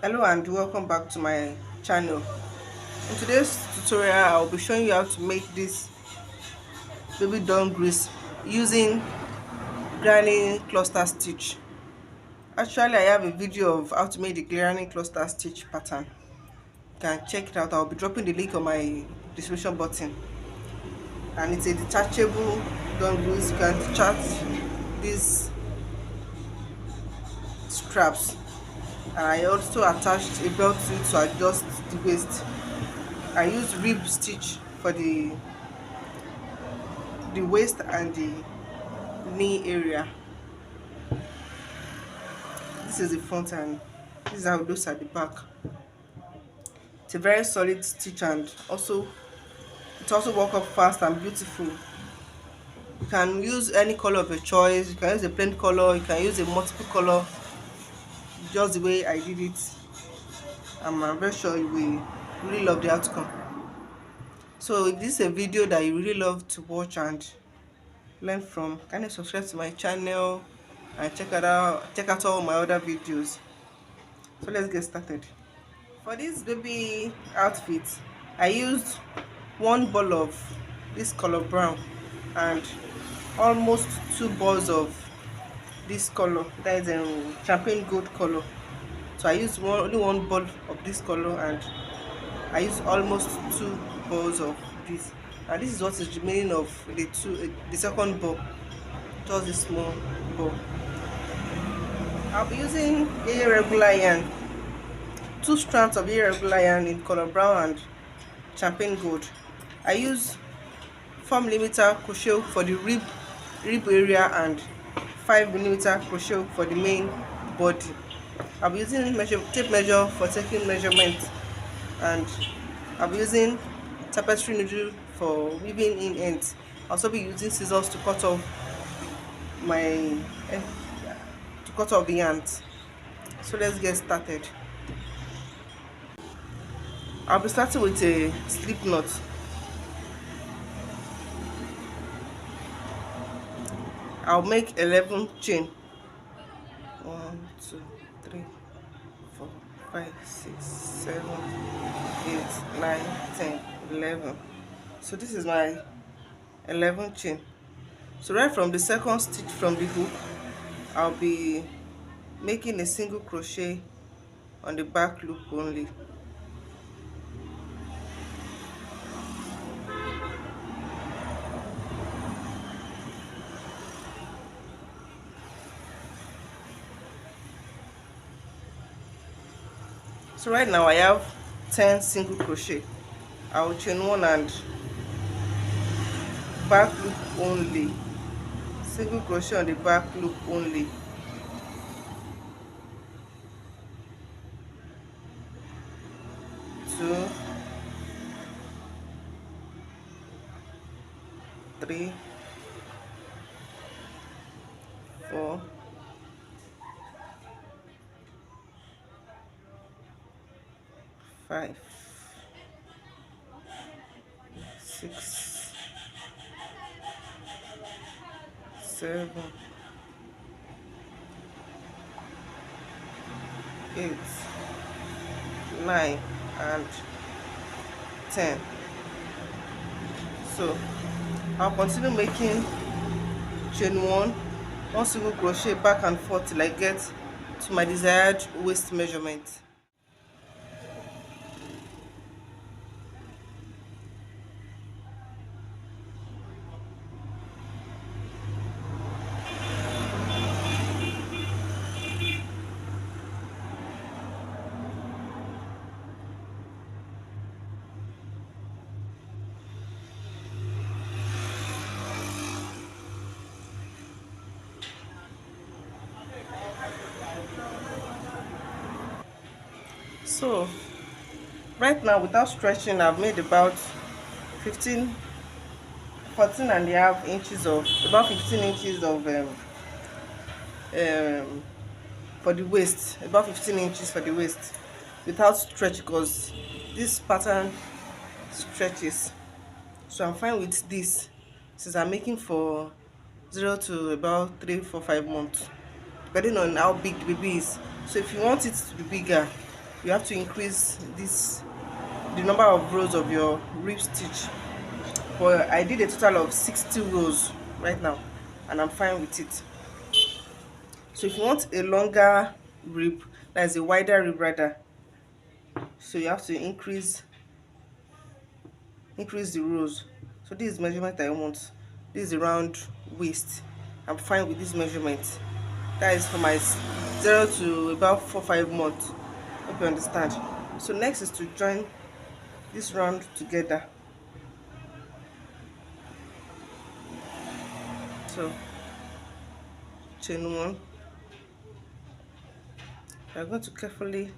Hello and welcome back to my channel. In today's tutorial I'll be showing you how to make this baby dungarees using granny cluster stitch. Actually, I have a video of how to make the granny cluster stitch pattern. You can check it out. I'll be dropping the link on my description button. And it's a detachable dungarees. You can detach these straps, and I also attached a belt to it to adjust the waist. I use rib stitch for the waist and the knee area. This is the front and this is how it looks at the back. It's a very solid stitch, and also it also works up fast and beautiful. You can use any color of your choice. You can use a plain color, you can use a multiple color, just the way I did it. I'm very sure you will really love the outcome. So if this is a video that you really love to watch and learn from, kindly subscribe to my channel and check out all my other videos. So let's get started. For this baby outfit, I used one ball of this color brown and almost two balls of this color, that is champagne gold color. So I used only one ball of this color, and I used almost two balls of this, and this is what is remaining of the second ball, just a small ball. I'll be using irregular yarn, two strands of irregular yarn in color brown and champagne gold. I use 4mm crochet for the rib area and 5mm crochet for the main body. I'll be using tape measure for taking measurements, and I'll be using tapestry needle for weaving in ends. I'll also be using scissors to cut off the yarns. So let's get started. I'll be starting with a slip knot. I'll make 11 chain. 1 2 3 4 5 6 7 8 9 10 11. So this is my 11 chain. So right from the second stitch from the hook, I'll be making a single crochet on the back loop only. So right now I have 10 single crochet. I will chain one and back loop only, single crochet on the back loop only. Two, three, four, five, six, seven, 8, 9 and 10. So I'll continue making chain one single crochet back and forth till I get to my desired waist measurement. So right now, without stretching, I've made about 14 and a half inches of, about 15 inches of for the waist, about 15 inches for the waist without stretch, because this pattern stretches. So I'm fine with this, since I'm making for 0 to about 3 4 5 months, depending on how big the baby is. So if you want it to be bigger, you have to increase this, the number of rows of your rib stitch. But I did a total of 60 rows right now, and I'm fine with it. So if you want a longer rib, that is a wider rib rather, so you have to increase the rows. So this is measurement I want. This is around waist. I'm fine with this measurement. That is for my 0 to about 4-5 months. Hope you understand. So next is to join this round together. So chain 1. You are going to carefully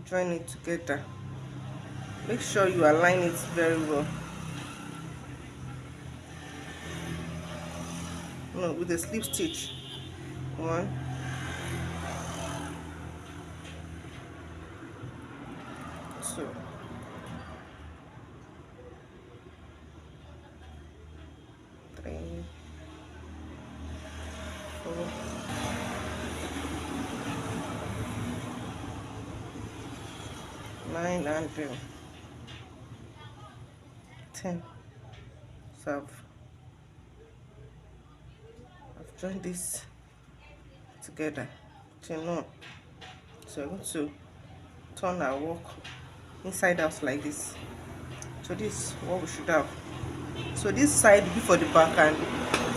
join it together. Make sure you align it very well. No, with a slip stitch. 1, 2, 3, 4, 9 and 10. So I've joined this together. Chain 1. So I'm going to turn our work inside out like this. So this is what we should have. So this side will be for the back and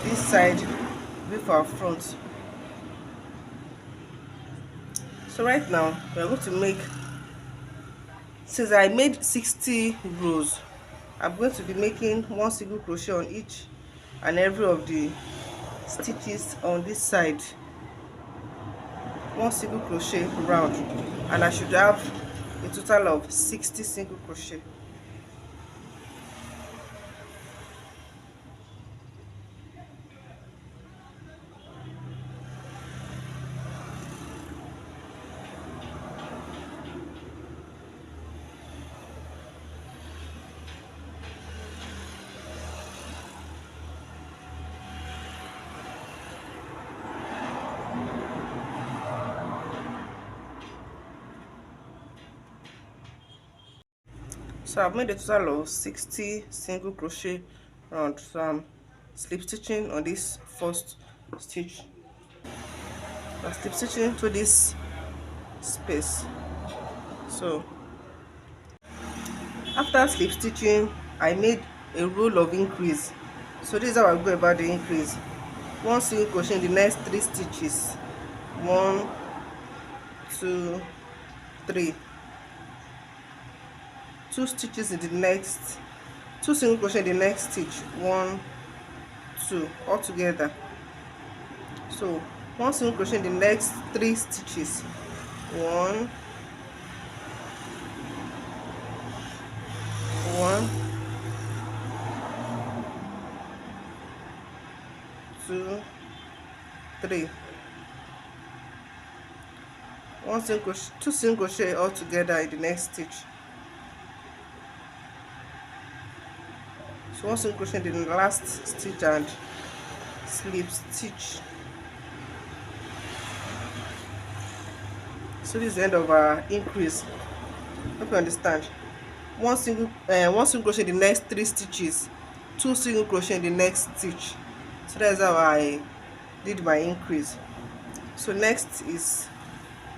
this side will be for our front. So right now we are going to make, since I made 60 rows, I'm going to be making 1 single crochet on each and every of the stitches on this side. 1 single crochet round, and I should have a total of 60 single crochet. So I've made a total of 60 single crochet round. So I'm slip stitching on this first stitch. I'm slip stitching to this space. So after slip stitching, I made a roll of increase. So this is how I go about the increase. 1 single crochet in the next 3 stitches. 1, 2, 3. 2 stitches in the next, 2 single crochet in the next stitch. 1, 2 all together. So 1 single crochet in the next 3 stitches. 1, 1, 2, 3. 1 single crochet, 2 single crochet all together in the next stitch. So 1 single crochet in the last stitch and slip stitch. So this is the end of our increase. Hope you understand. 1 single crochet in the next 3 stitches, 2 single crochet in the next stitch. So that's how I did my increase. So next is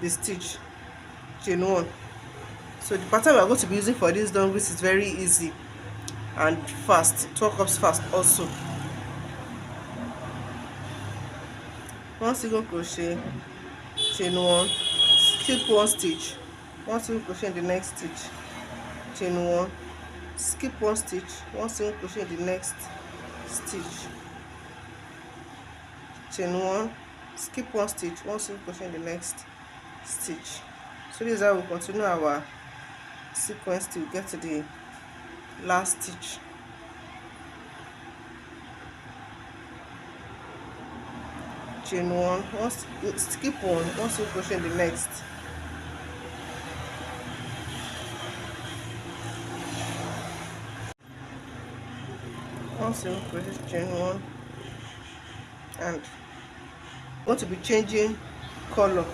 the stitch, chain 1. So the pattern we are going to be using for this dungarees is very easy and fast. It works up fast also. 1 single crochet, chain 1, skip 1 stitch, 1 single crochet in the next stitch, chain 1, skip 1 stitch, 1 single crochet in the next stitch, chain 1, skip 1 stitch, 1 single crochet in the next stitch. So this is how we continue our sequence till we get to the last stitch. Chain 1, skip 1 single crochet in the next, one single crochet, chain 1, and I'm going to be changing color.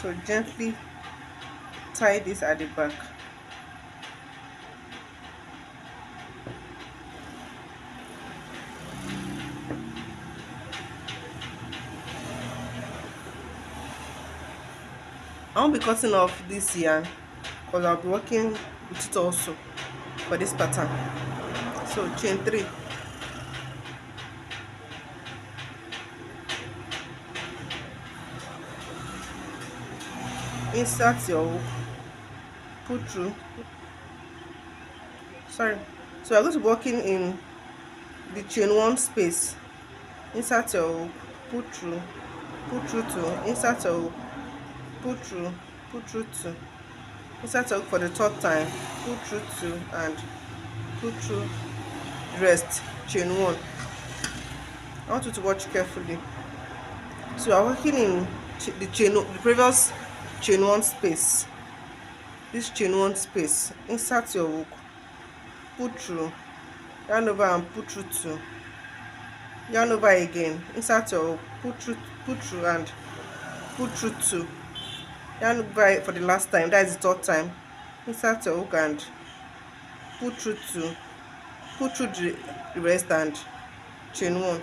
So gently tie this at the back. I won't be cutting off this yarn because I'll be working with it also for this pattern. So chain 3, insert your hook, put through, sorry, so I'm going to be working in the chain 1 space. Insert your hook, put through 2, insert your hook, put through 2, insert your hook for the 3rd time, put through 2 and put through the rest, chain 1. I want you to watch carefully. So I'm working in the previous chain 1 space. This chain 1 space, insert your hook, put through, yarn over and put through 2, yarn over again, insert your hook, put through and put through 2, yarn over for the last time, that is the 3rd time, insert your hook and put through 2, put through the rest and chain 1.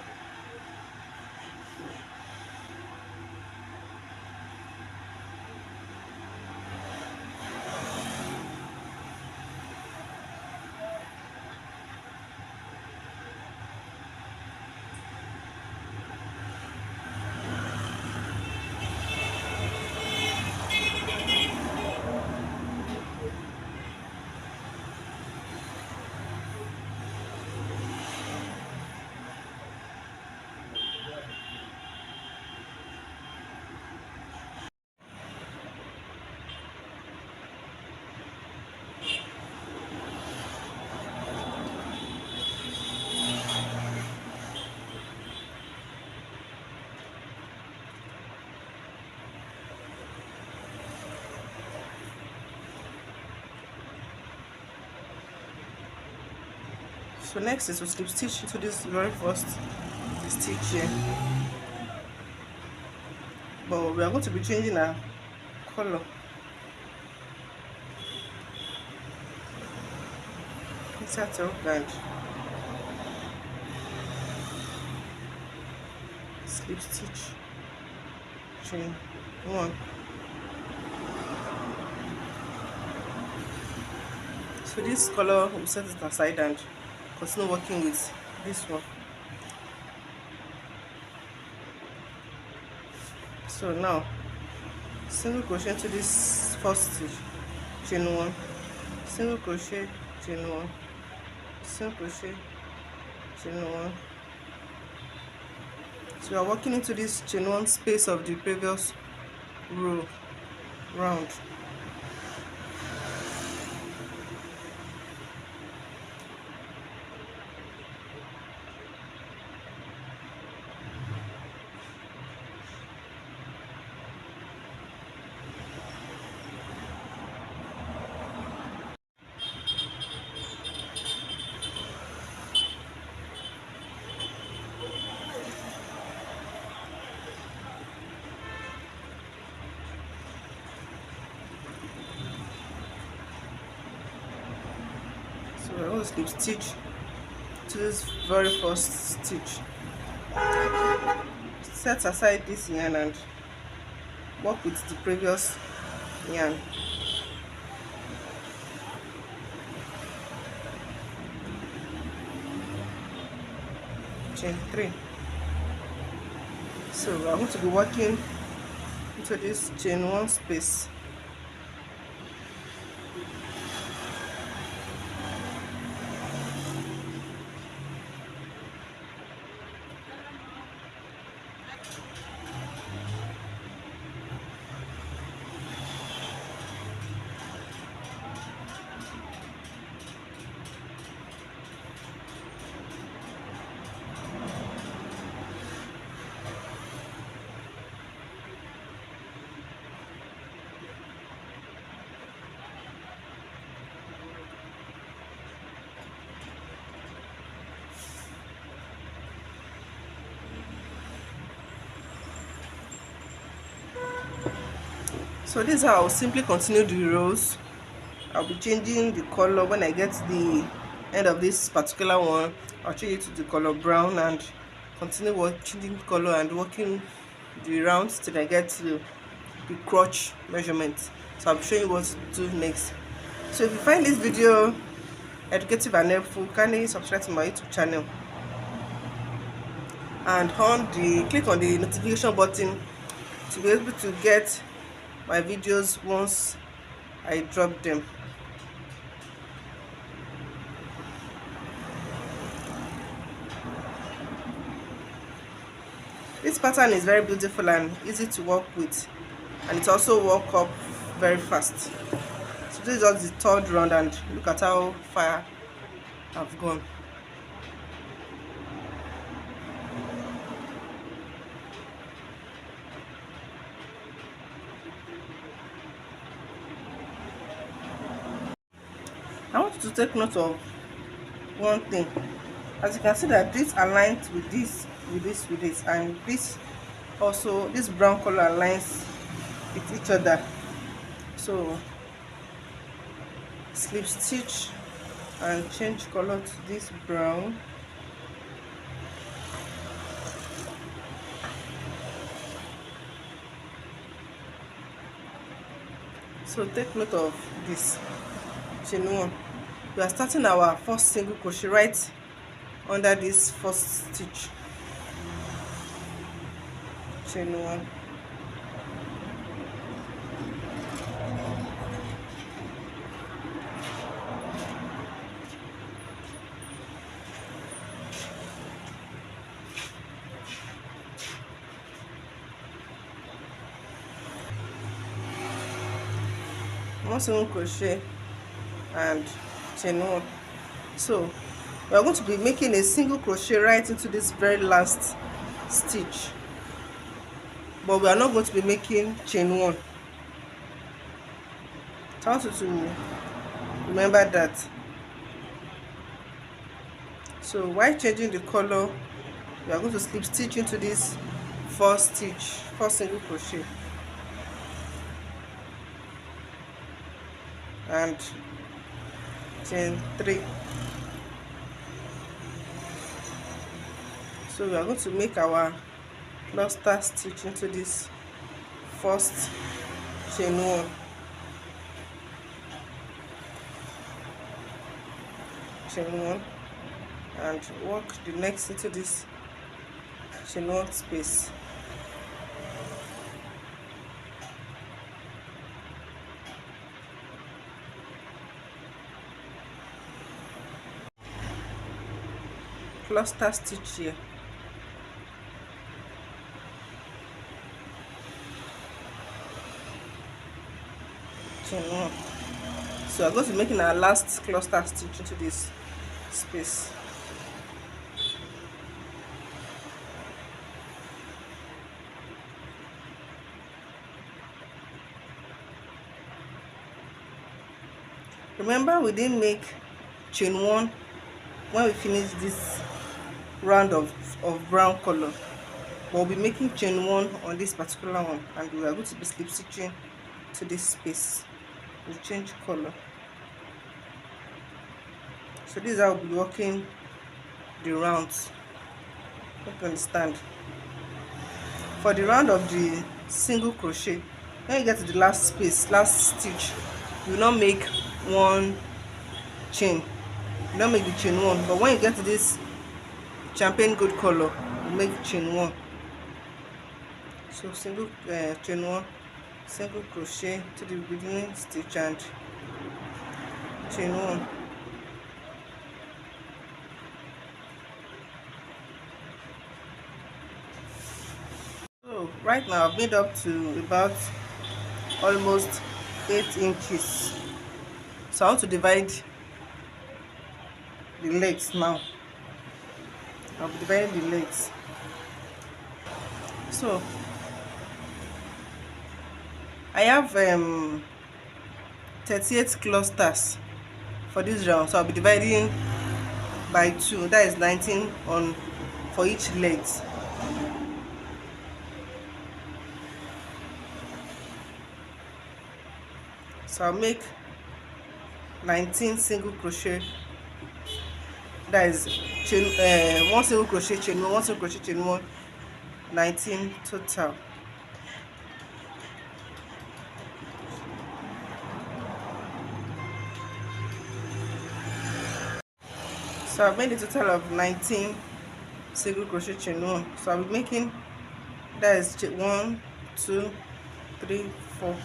So next is to slip stitch into this very first stitch here, but we are going to be changing our color. Insert your hook and slip stitch, chain 1. So this color, we'll set it aside and continue working with this one. So now single crochet into this first stitch, chain 1, single crochet, chain 1, single crochet, chain 1. So we are working into this chain 1 space of the previous row round. So we're going to slip stitch to this very first stitch. Set aside this yarn and work with the previous yarn. Chain 3. So I'm going to be working into this chain 1 space. So this is how I'll simply continue the rows. I'll be changing the color when I get to the end of this particular one. I'll change it to the color brown and continue changing the color and working the rounds till I get to the crotch measurement. So I'll be showing you what to do next. So if you find this video educative and helpful, kindly subscribe to my YouTube channel and click on the notification button to be able to get my videos once I drop them. This pattern is very beautiful and easy to work with, and it also work up very fast. So this is just the third round, and look at how far I've gone. I want you to take note of one thing. As you can see that this aligns with this, and this also, this brown color aligns with each other. So slip stitch and change color to this brown. So take note of this chain 1. We are starting our first single crochet right under this first stitch. Chain 1. One single crochet and chain 1. So we are going to be making a single crochet right into this very last stitch, but we are not going to be making chain 1. I want you to remember that. So while changing the color, we are going to slip stitch into this first single crochet, and chain 3. So we are going to make our cluster stitch into this first chain 1, chain 1, and work the next into this chain 1 space. Cluster stitch here. Chain 1. So I'm going to be making our last cluster stitch into this space. Remember, we didn't make chain 1 when we finish this round of brown color, but we'll be making chain 1 on this particular one, and we are going to be slip stitching to this space. We'll change color. So this is how we'll be working the rounds. Hope you understand. For the round of the single crochet, when you get to the last stitch, you will not make one chain. You don't make the chain 1, but when you get to this champagne gold color, you make chain 1. So single chain 1, single crochet to the beginning stitch and chain 1. So right now I've made up to about almost 8 inches. So I want to divide the legs now. I'll be dividing the legs. So I have 38 clusters for this round, so I'll be dividing by 2. That is 19 for each legs. So I'll make 19 single crochet, that is chain, one single crochet chain one, one single crochet chain one, 19 total. So I've made a total of 19 single crochet chain one. So I'll be making, that is 1 2 3 4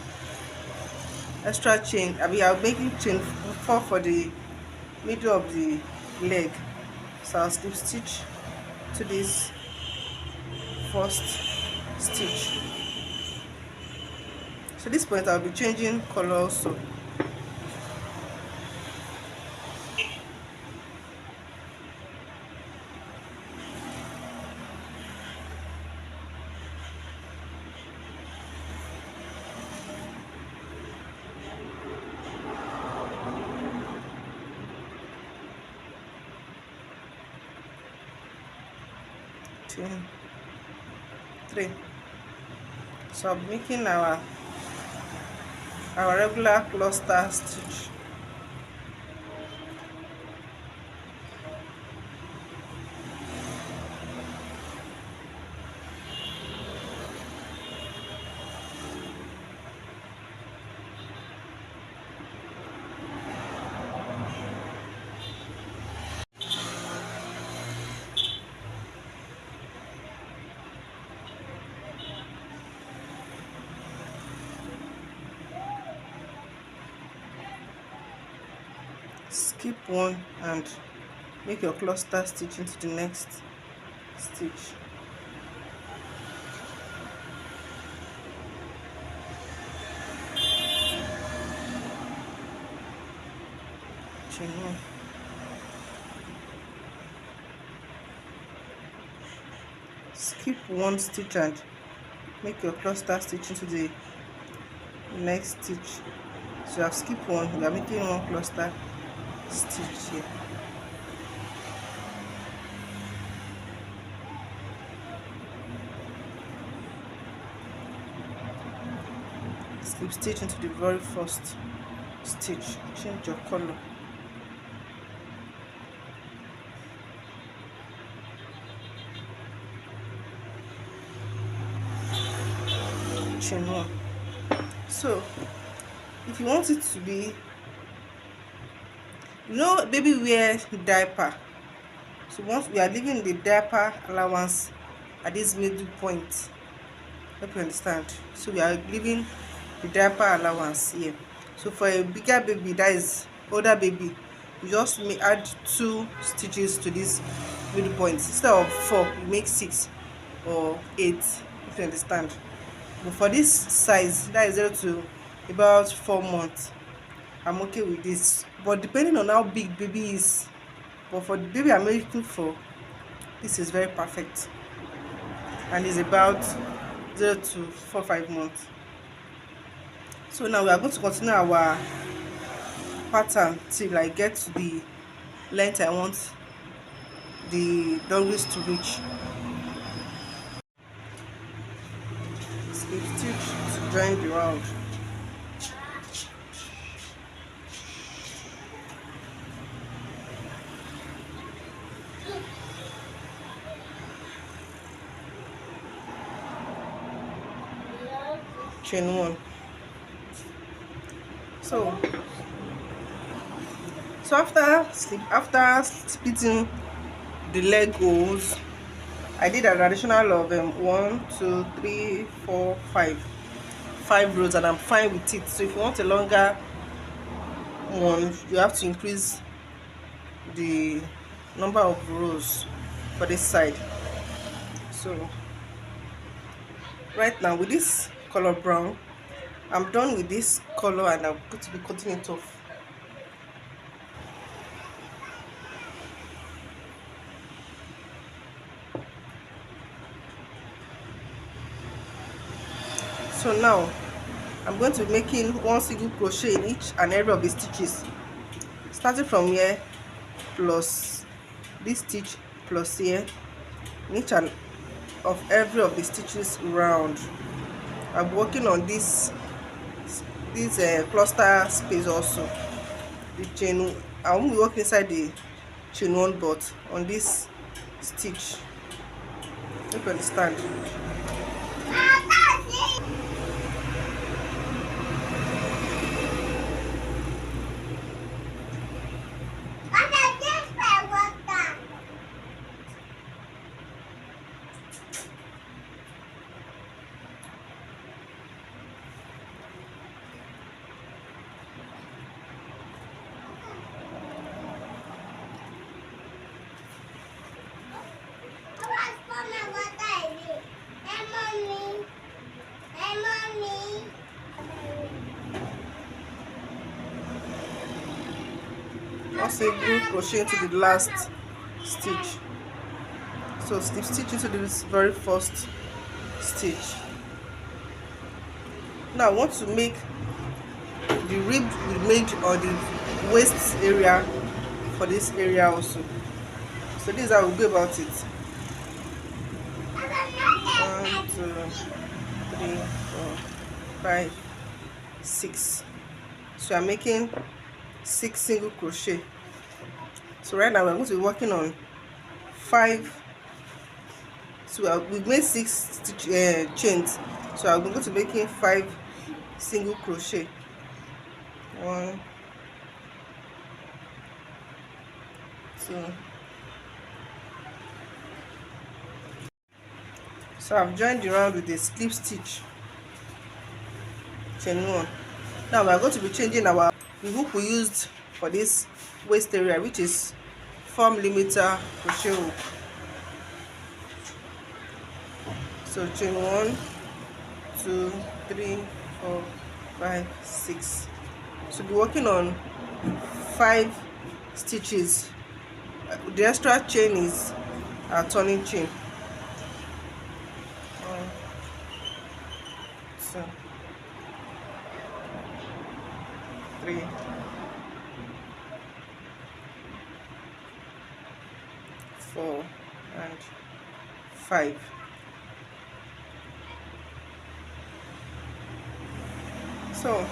extra chain. I'll be making chain 4 for the middle of the leg. So I'll slip stitch to this first stitch. So this point I'll be changing color also. Two, 3. So I'm making our regular cluster stitch. Skip one and make your cluster stitch into the next stitch. Chain one. Skip one stitch and make your cluster stitch into the next stitch. So you have skipped one, you are making one cluster stitch here. Slip stitch into the very first stitch. Change your color. Chain one. So if you want it to be, baby wear diaper, so once we are leaving the diaper allowance at this middle point, hope you understand. So we are leaving the diaper allowance here. So for a bigger baby, that is older baby, you just may add 2 stitches to this middle point. Instead of 4, you make 6 or 8, if you understand. But for this size, that is 0 to about 4 months, I'm okay with this. But depending on how big baby is, but for the baby I'm making for, this is very perfect, and is about 0 to 4-5 months. So now we are going to continue our pattern till I get to the length I want the dungarees to reach. Slip stitch to join the round. Chain one. So after splitting the leg holes, I did an additional of 1 2 3 4 5 rows, and I'm fine with it. So if you want a longer one, you have to increase the number of rows for this side. So right now with this color brown, I'm done with this color, and I'm going to be cutting it off. So now I'm going to be making 1 single crochet in each and every of the stitches, starting from here plus this stitch plus here, in each and of every of the stitches round. I'm working on this this cluster space also. The chain, I won't be working inside the chain one, but on this stitch. You understand? Also glue crochet into the last stitch. So slip stitch into this very first stitch. Now I want to make the rib we made on the waist area for this area also. So this is how we go about it. 1, 2, 3, 4, 5, 6. So I'm making 6 single crochet. So right now we're going to be working on 5. So we've made 6 stitch, chains. So I'm going to be making 5 single crochet. 1, 2. So I've joined the round with a slip stitch, chain 1. Now we're going to be changing the hook we used for this waist area, which is 4mm crochet hook. So chain 1, 2, 3, 4, 5, 6. So be working on 5 stitches. The extra chain is a turning chain. 1, 2, 3, 4, and 5. So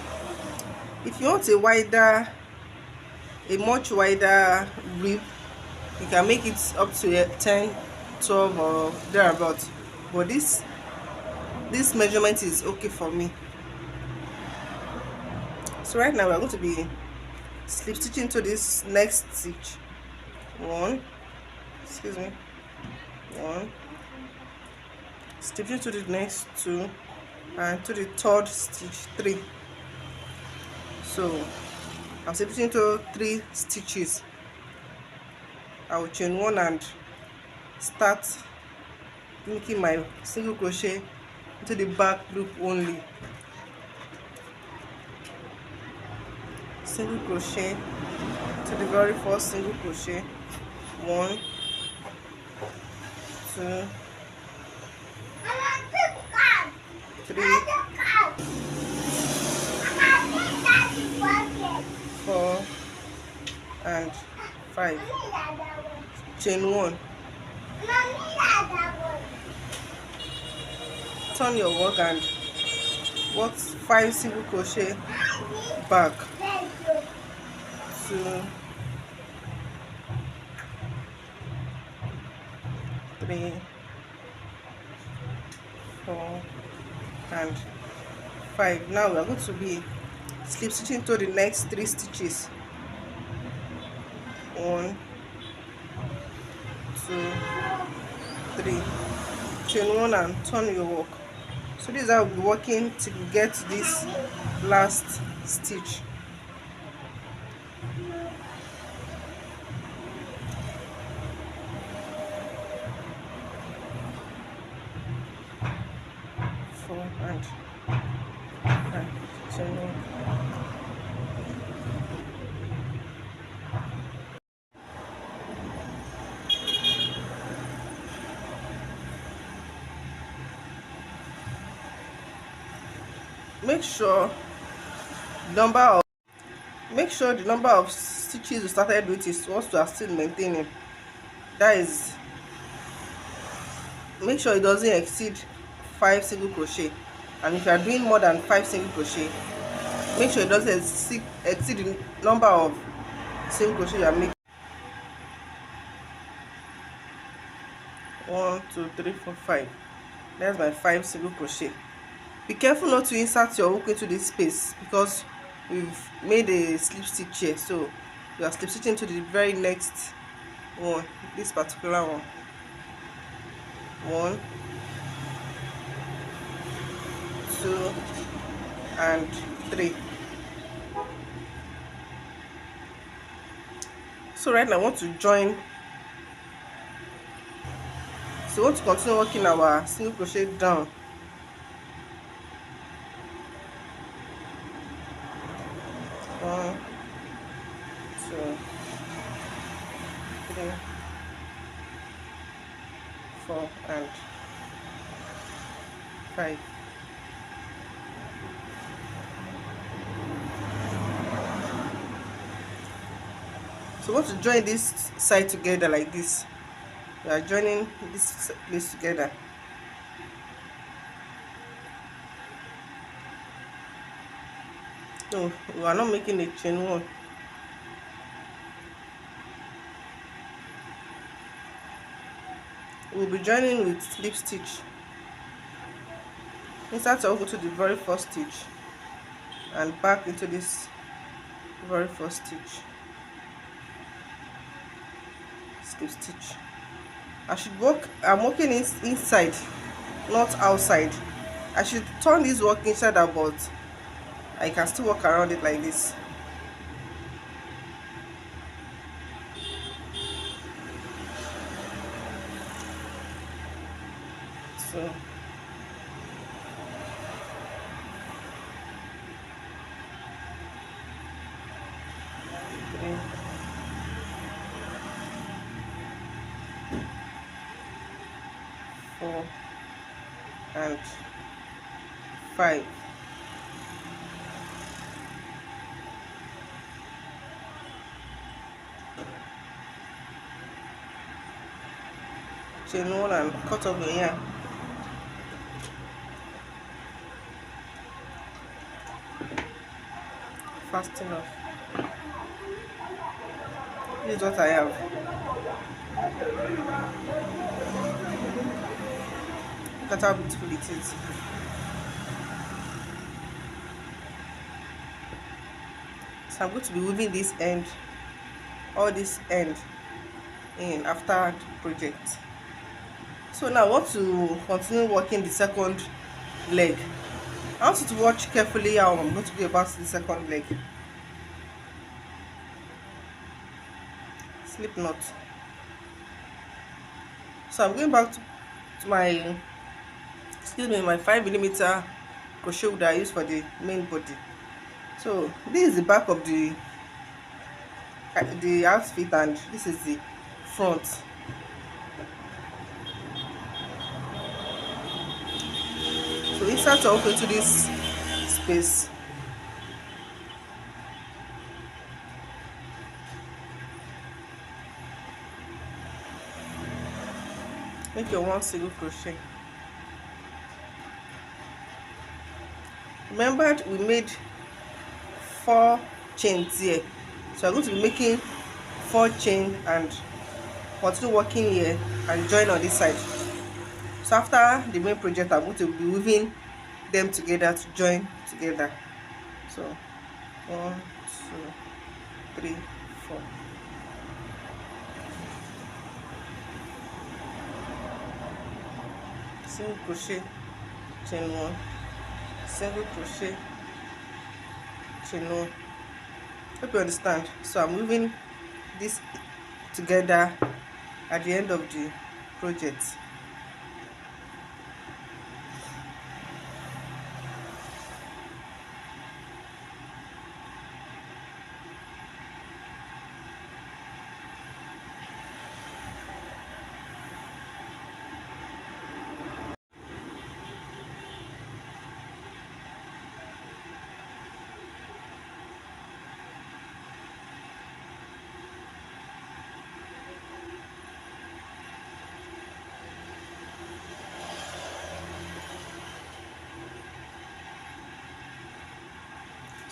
if you want a much wider rib, you can make it up to 10, 12 or thereabout, but this measurement is okay for me. So right now we're going to be slip stitching to this next stitch. 1, stitching to the next 2, and to the third stitch 3. So I'm stitching to 3 stitches. I will chain 1 and start making my single crochet into the back loop only. Single crochet to the very first single crochet. 1, 2, 3, 4, and 5. Chain 1. Turn your work and work 5 single crochet back. 2, 3, 4, and 5. Now we are going to be slip stitching to the next 3 stitches. 1, 2, 3. Chain 1 and turn your work. So this is how we'll be working till we get to this last stitch. And chain 1. Make sure the number of stitches you started with is what you are still maintaining. That is, make sure it doesn't exceed 5 single crochet, and if you are doing more than 5 single crochet, Make sure it doesn't exceed the number of single crochet you are making. 1 2 3 4 5. That's my 5 single crochet. Be careful not to insert your hook into this space because we've made a slip stitch here, so you are slip stitching to the very next one, this particular one. 1 2 and 3. So right now I want to join, so we want to continue working our single crochet down. 1 2 3 4 and 5. So we want to join this side together like this. We are joining this place together. No, we are not making a chain one. We'll be joining with slip stitch. Insert your hook to the very first stitch and back into this very first stitch. Slip stitch. I'm working inside, not outside. I should turn this work inside out, but I can still work around it like this. So 3 4 and 5. Chain one and cut off the yarn. Fast enough. This is what I have. Look at how beautiful it is. So I'm going to be weaving this end, all this end in after the project. So now I want to continue working the second leg. I want you to watch carefully how I'm going to go about the second leg. Slip knot. So I'm going back to my, my 5mm crochet hook that I use for the main body. So this is the back of the outfit and this is the front. So insert your hook into this space. Make your 1 single crochet. Remember we made 4 chains here, so I'm going to be making 4 chains and continue working here and join on this side. So after the main project I'm going to be weaving them together to join together. So 1 2 3 4. Single crochet, chain 1, single crochet, chain 1. Hope you understand. So I'm weaving this together at the end of the project.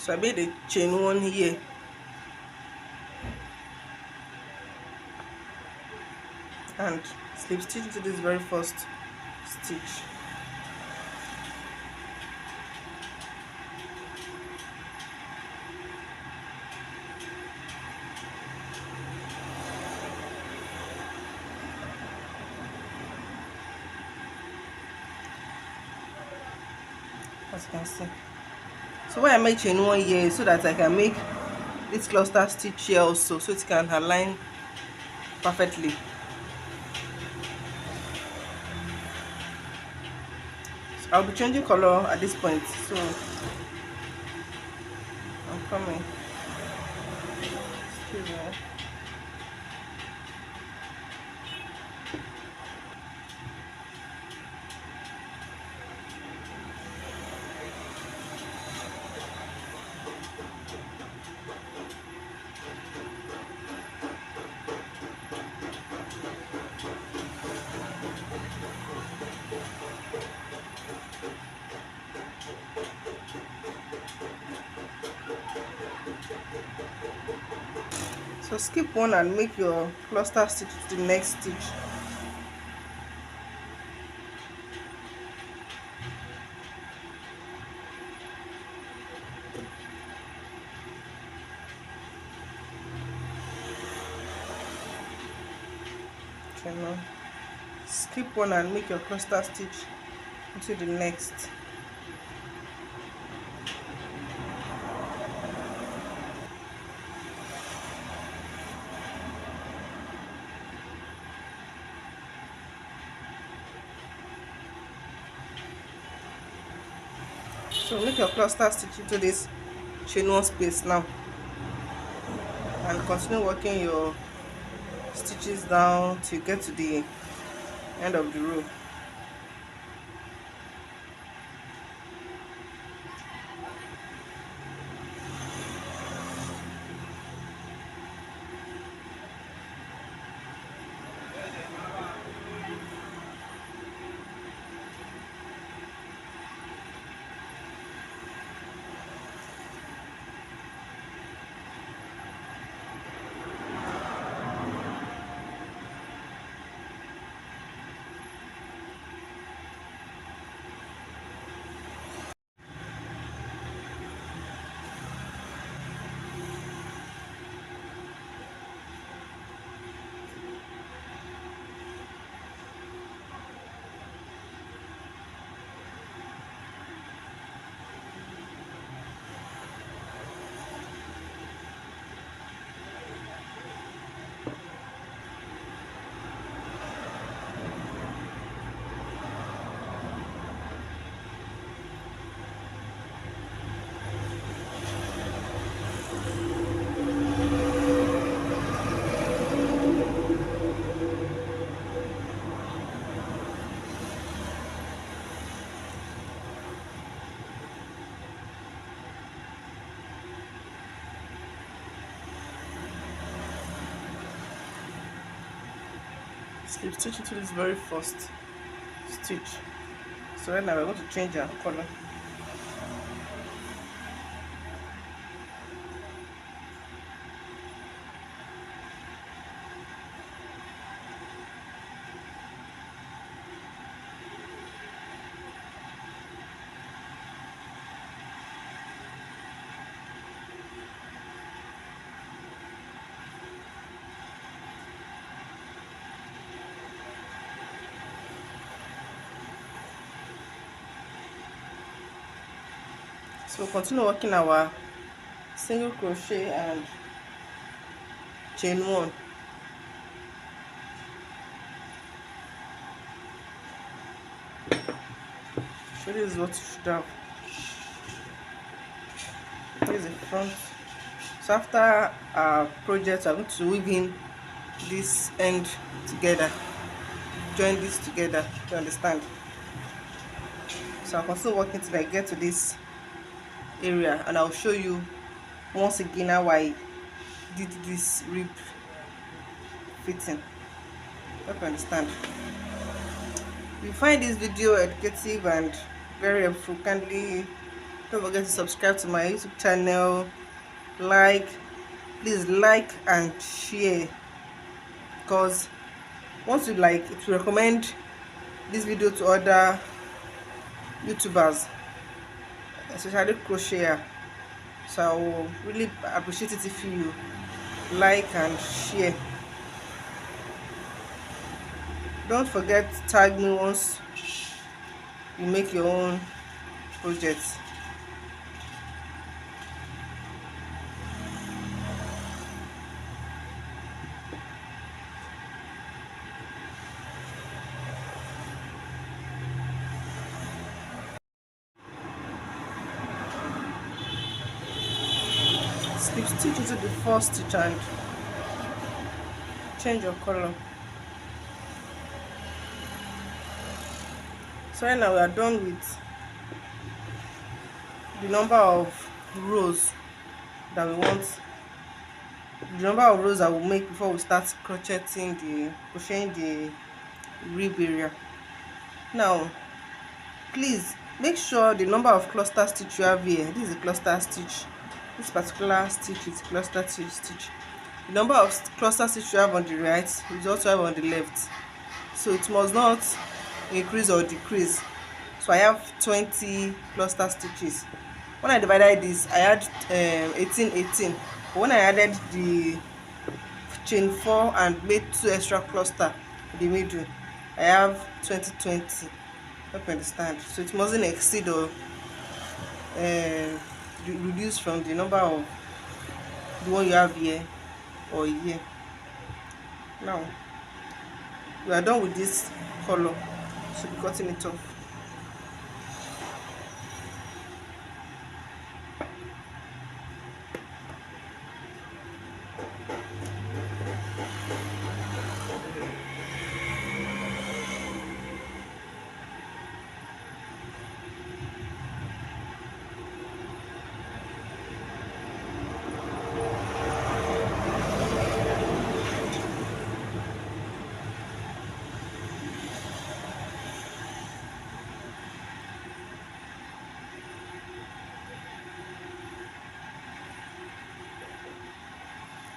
So I made a chain one here and slip stitch into this very first stitch. As you can see, so why I made chain one here is so that I can make this cluster stitch here also, so it can align perfectly. So I'll be changing color at this point, so I'm coming. Excuse me. So skip one and make your cluster stitch to the next stitch. Okay, now skip one and make your cluster stitch into the next. So make your cluster stitch into this chain one space now and continue working your stitches down till you get to the end of the row. Slip stitch into this very first stitch. So right now we're going to change our color. So we'll continue working our single crochet and chain one. So this is what you should have. This is the front. So after our project, I'm going to weave in this end together, join this together, to understand. So I'm also working till I get to this area, and I'll show you once again how I did this rib fitting. Hope you understand. If you find this video educative and very helpful, kindly Don't forget to subscribe to my YouTube channel. Like, please like and share, because once you like, it will recommend this video to other YouTubers, especially crocheter. So I will really appreciate it if you like and share. Don't forget to tag me once you make your own projects. Slip stitch into the first stitch and change your color. So right now we are done with the number of rows that we want, the number of rows that we'll make before we start crocheting crocheting the rib area. Now please make sure the number of cluster stitch you have here, this is a cluster stitch, this particular stitch is cluster stitch. The number of cluster stitch you have on the right is also have on the left, so it must not increase or decrease. So I have 20 cluster stitches. When I divided this, I had 18, but when I added the chain 4 and made 2 extra cluster in the middle, I have 20. Hope you understand. So it mustn't exceed or reduce from the number of the one you have here or here. Now we are done with this color, so be cutting it off.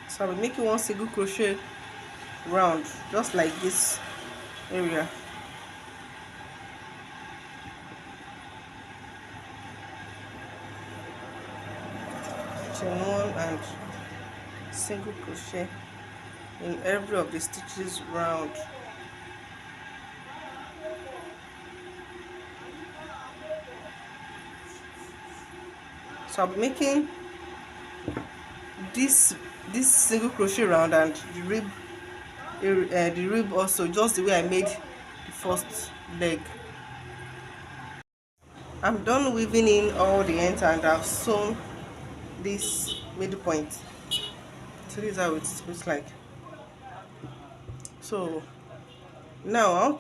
So I'll be making one single crochet round just like this area. Chain 1 and single crochet in every of the stitches round. So I'll be making this single crochet round and the rib also, just the way I made the first leg. I'm done weaving in all the ends and I've sewn this middle point. So this is how it looks like. So now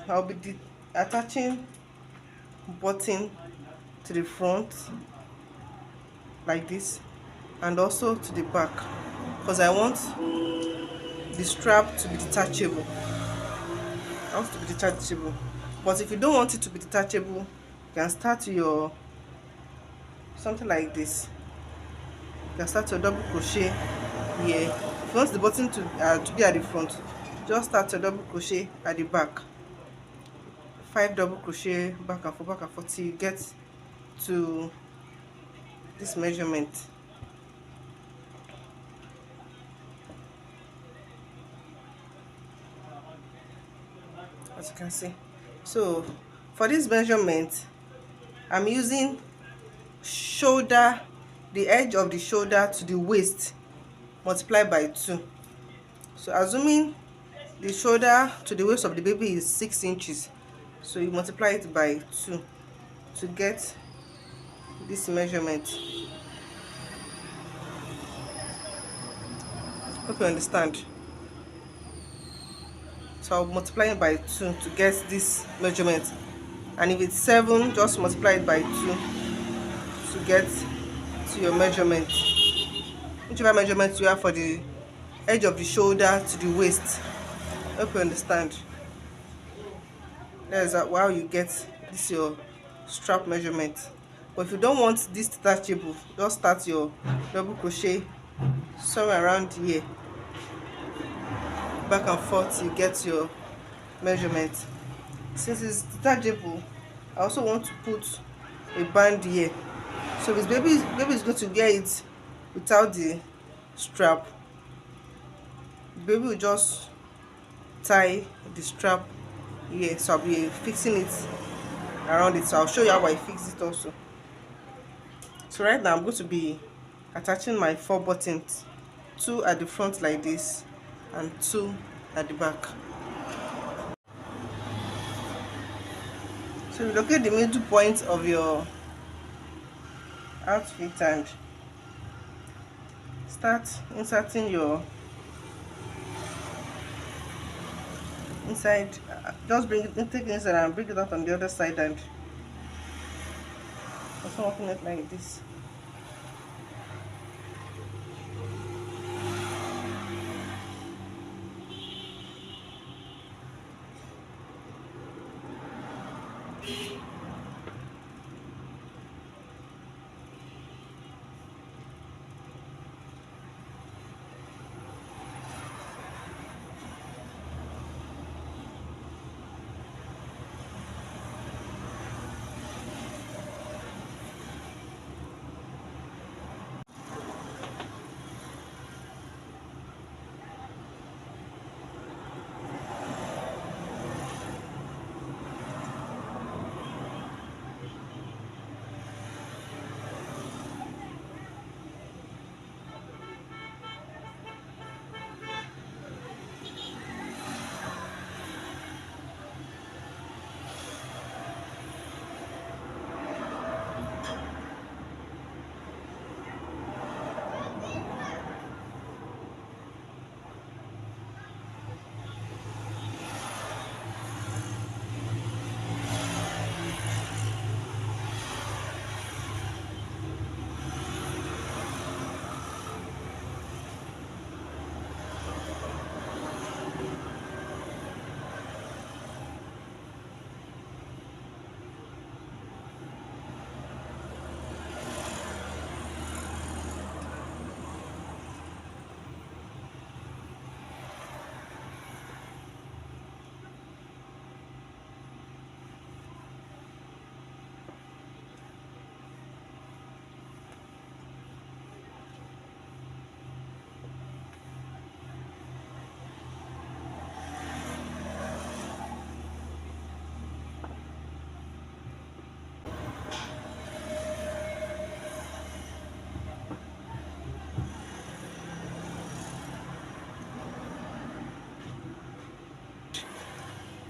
I'll be attaching button to the front like this, and also to the back, because I want the strap to be detachable. I want it to be detachable, but if you don't want it to be detachable, you can start your something like this. You can start your double crochet here. If you want the button to be at the front, just start your double crochet at the back, 5 double crochet back and forth till you get to this measurement. As you can see. So for this measurement, I'm using shoulder, the edge of the shoulder to the waist multiplied by 2. So assuming the shoulder to the waist of the baby is 6 inches, so you multiply it by 2 to get this measurement. Hope you understand. So I'll multiply it by 2 to get this measurement, and if it's 7, just multiply it by 2 to get to your measurement, whichever measurement you have for the edge of the shoulder to the waist. Hope you understand. That is how you get this your strap measurement. But if you don't want this detachable, just start your double crochet somewhere around here, back and forth, you get your measurement. Since it's detachable, I also want to put a band here. So if baby is going to wear it without the strap, the baby will just tie the strap here. So I'll be fixing it around it. So I'll show you how I fix it also. So right now I'm going to be attaching my 4 buttons, 2 at the front like this and 2 at the back. So you locate the middle point of your outfit and start inserting your inside. Just bring it, take it inside and bring it out on the other side, and also working it like this.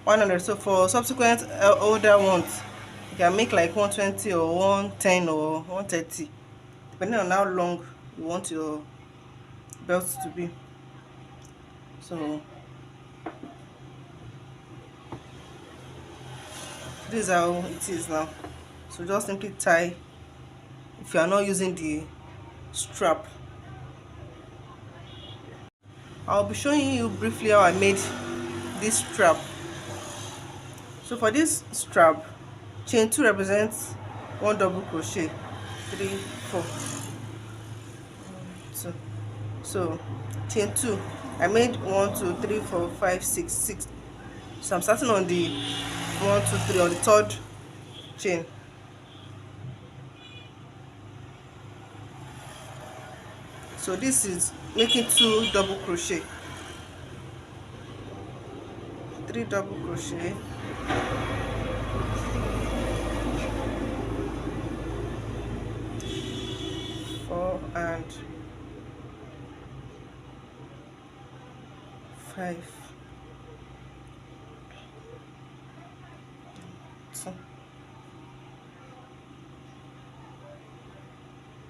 $100. So for subsequent older ones, you can make like 120 or 110 or 130, depending on how long you want your belt to be. So this is how it is now. So just simply tie if you are not using the strap. I'll be showing you briefly how I made this strap. So for this strap, chain 2 represents 1 double crochet, 3, 4, 2. So chain 2, I made 1, 2, 3, 4, 5, 6, 6. So I'm starting on the 1, 2, 3 on the 3rd chain. So this is making 2 double crochet, 3 double crochet, 4 and 5.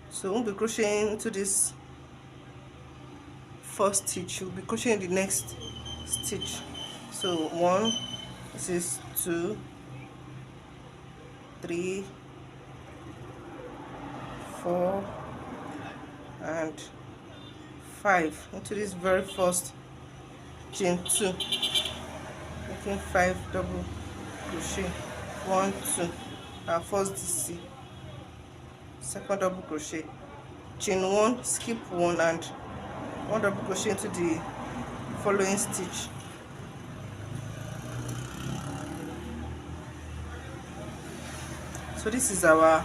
So we'll be crocheting into this first stitch, we'll be crocheting the next stitch. So 1, this is 2, 3, 4 and 5 into this very first chain 2, making 5 double crochet, 1, 2, our first DC. second double crochet, chain 1, skip 1, and 1 double crochet into the following stitch. So this is our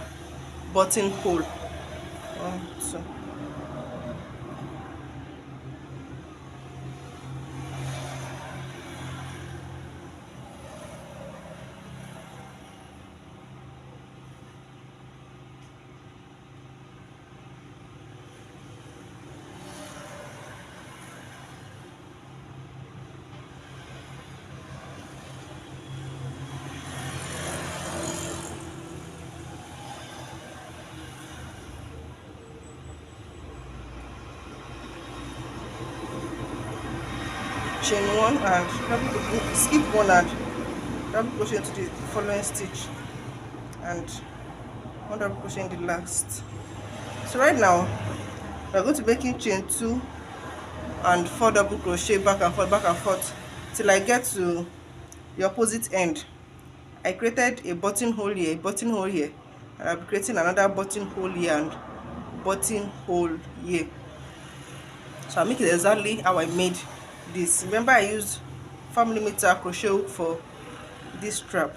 buttonhole. 1, 2. Chain 1 and skip 1 and double crochet into the following stitch, and 1 double crochet in the last. So right now we're going to be making chain 2 and 4 double crochet back and forth till I get to the opposite end. I created a buttonhole here, and I'll be creating another buttonhole here and buttonhole here. So I'll make it exactly how I made this. Remember, I used 5mm crochet hook for this strap.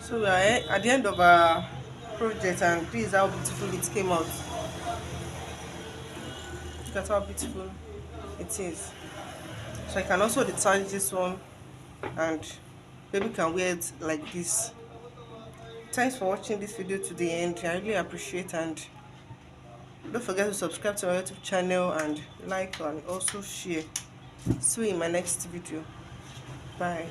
So we are at the end of our project, and this is how beautiful it came out. Look at how beautiful it is. So I can also detach this one, and baby can wear it like this. Thanks for watching this video to the end. I really appreciate, and don't forget to subscribe to our YouTube channel and like and also share. See you in my next video. Bye.